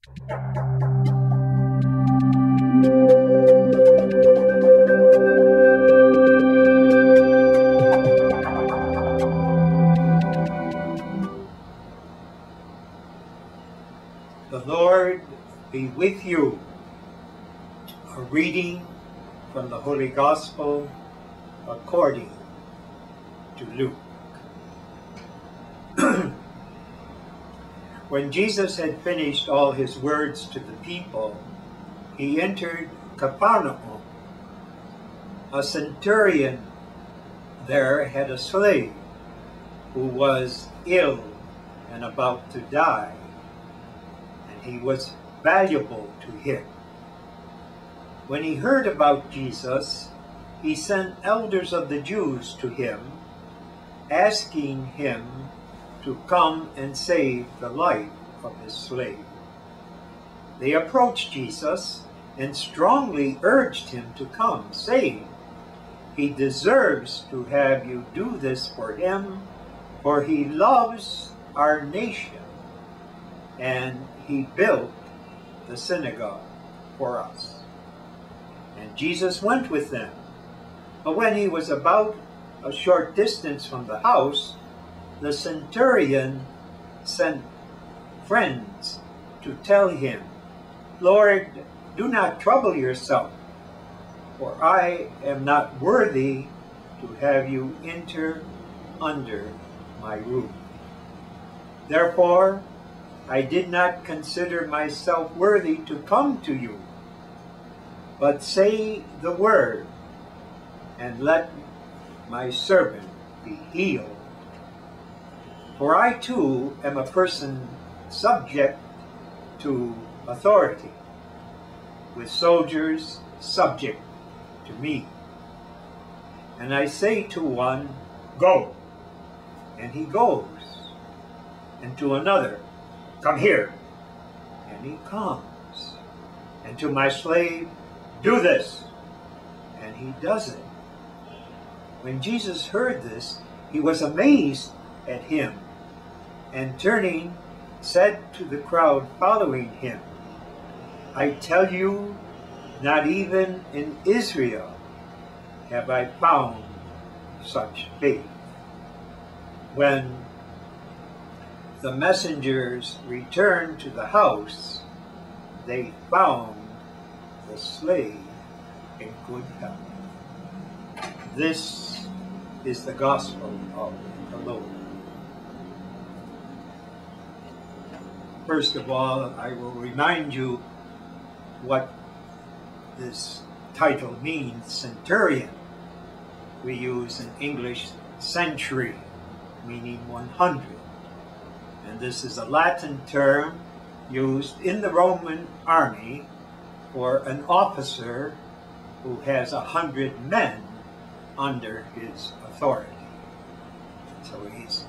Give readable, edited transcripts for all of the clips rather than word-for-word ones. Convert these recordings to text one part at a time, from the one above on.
The Lord be with you. A reading from the Holy Gospel according to Luke. When Jesus had finished all his words to the people, he entered Capernaum. A centurion there had a slave who was ill and about to die, and he was valuable to him. When he heard about Jesus, he sent elders of the Jews to him, asking him to come and save the life of his slave. They approached Jesus and strongly urged him to come, saying, "He deserves to have you do this for him, for he loves our nation, and he built the synagogue for us." And Jesus went with them. But when he was about a short distance from the house, the centurion sent friends to tell him, "Lord, do not trouble yourself, for I am not worthy to have you enter under my roof. Therefore, I did not consider myself worthy to come to you, but say the word, and let my servant be healed. For I too am a person subject to authority, with soldiers subject to me. And I say to one, 'Go,' and he goes, and to another, 'Come here,' and he comes, and to my slave, 'Do this,' and he does it." When Jesus heard this, he was amazed at him, and turning, said to the crowd following him, "I tell you, not even in Israel have I found such faith." When the messengers returned to the house, they found the slave in good health. This is the gospel of the Lord. First of all, I will remind you what this title means, centurion. We use in English century, meaning 100. And this is a Latin term used in the Roman army for an officer who has 100 men under his authority. So he's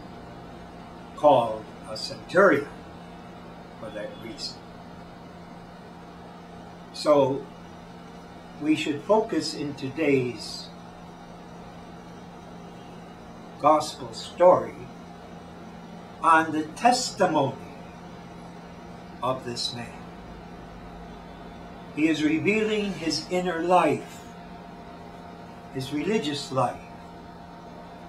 called a centurion for that reason. So we should focus in today's gospel story on the testimony of this man. He is revealing his inner life, his religious life.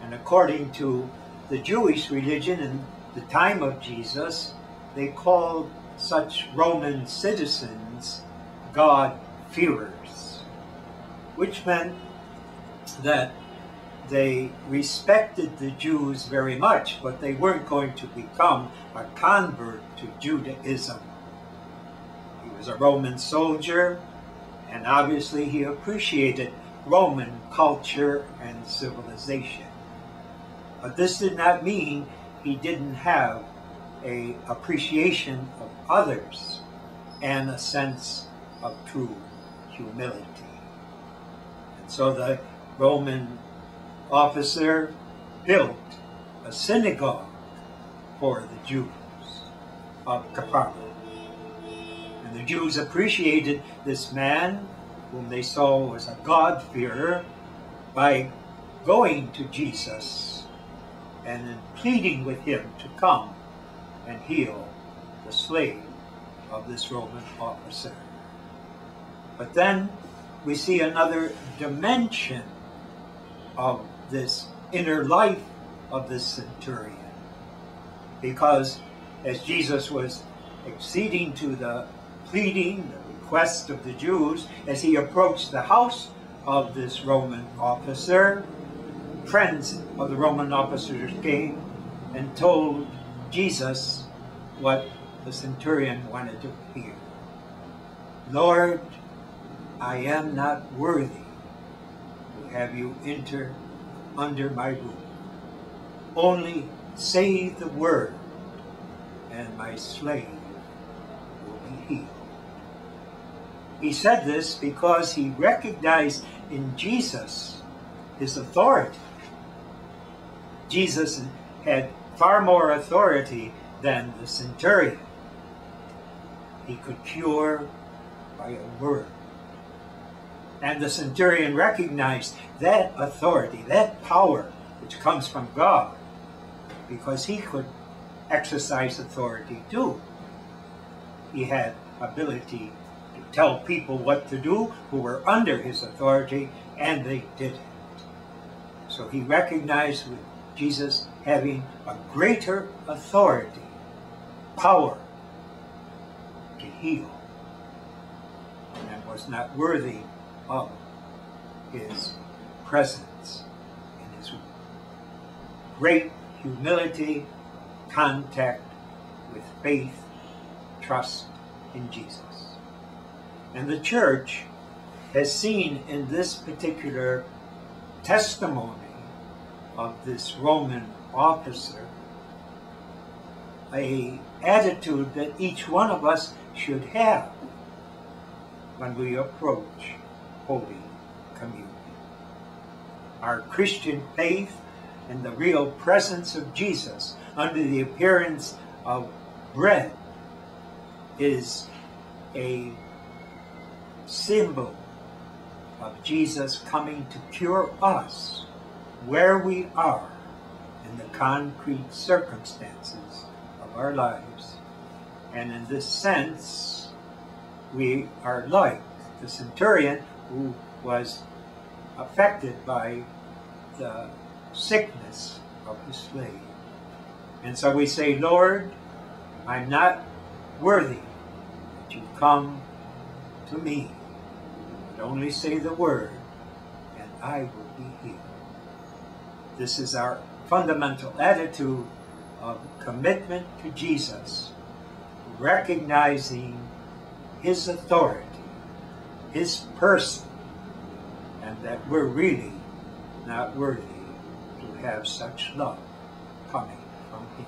And according to the Jewish religion in the time of Jesus, they called such Roman citizens God-fearers, which meant that they respected the Jews very much, but they weren't going to become a convert to Judaism. He was a Roman soldier, and obviously he appreciated Roman culture and civilization. But this did not mean he didn't have an appreciation of others and a sense of true humility. And so the Roman officer built a synagogue for the Jews of Capernaum. And the Jews appreciated this man, whom they saw was a God-fearer, by going to Jesus and then pleading with him to come and heal the slave of this Roman officer. But then we see another dimension of this inner life of this centurion. Because as Jesus was acceding to the pleading, the request of the Jews, as he approached the house of this Roman officer, friends of the Roman officers came and told Jesus what the centurion wanted to hear. Lord, I am not worthy to have you enter under my roof. Only say the word, and my slave will be healed. He said this because he recognized in Jesus his authority. Jesus had far more authority than the centurion. He could cure by a word. And the centurion recognized that authority, that power which comes from God, because he could exercise authority too. He had ability to tell people what to do who were under his authority, and they did it. So he recognized with Jesus having a greater authority, power to heal, and was not worthy of his presence and his great humility, contact with faith, trust in Jesus. And the church has seen in this particular testimony of this Roman officer an attitude that each one of us should have when we approach Holy Communion. Our Christian faith in the real presence of Jesus under the appearance of bread is a symbol of Jesus coming to cure us where we are in the concrete circumstances of our lives. And in this sense, we are like the centurion who was affected by the sickness of his slave. And so we say, Lord, I'm not worthy that you come to me, but only say the word, and I will be healed. This is our fundamental attitude of commitment to Jesus, recognizing his authority, his person, and that we're really not worthy to have such love coming from him.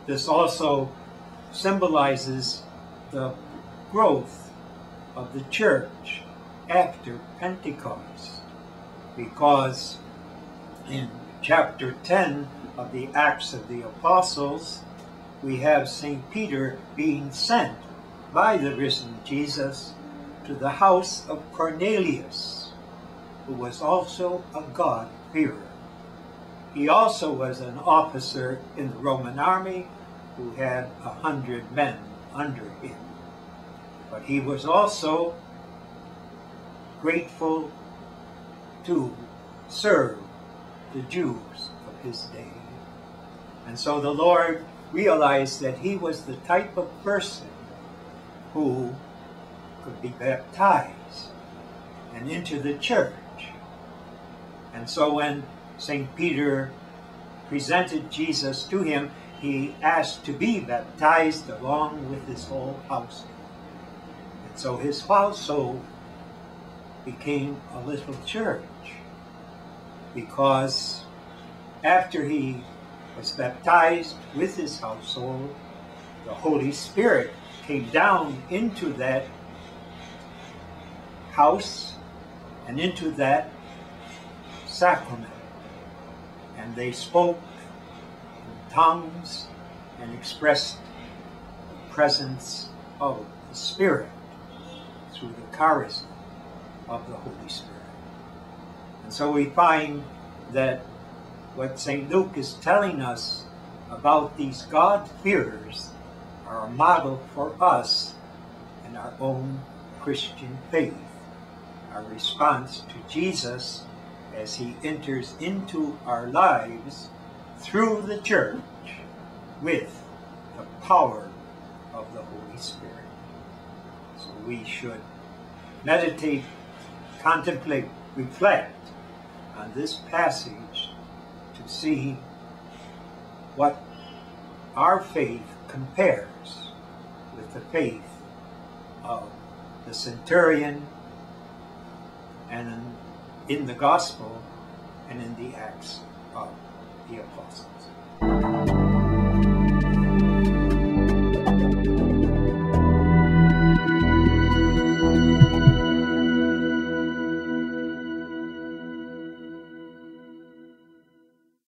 This also symbolizes the growth of the church after Pentecost, because in chapter 10 of the Acts of the Apostles, we have St. Peter being sent by the risen Jesus to the house of Cornelius, who was also a God-fearer. He also was an officer in the Roman army who had 100 men under him. But he was also grateful to serve the Jews of his day. And so the Lord realized that he was the type of person who could be baptized and enter the church. And so when St. Peter presented Jesus to him, he asked to be baptized along with his whole household. And so his household became a little church, because after he was baptized with his household, the Holy Spirit came down into that house and into that sacrament, and they spoke in tongues and expressed the presence of the Spirit through the charisma of the Holy Spirit. And so we find that what St. Luke is telling us about these God-fearers are a model for us in our own Christian faith, our response to Jesus as he enters into our lives through the church with the power of the Holy Spirit. So we should meditate, contemplate, reflect on this passage to see what our faith compares with the faith of the centurion and in the gospel and in the Acts of the Apostles.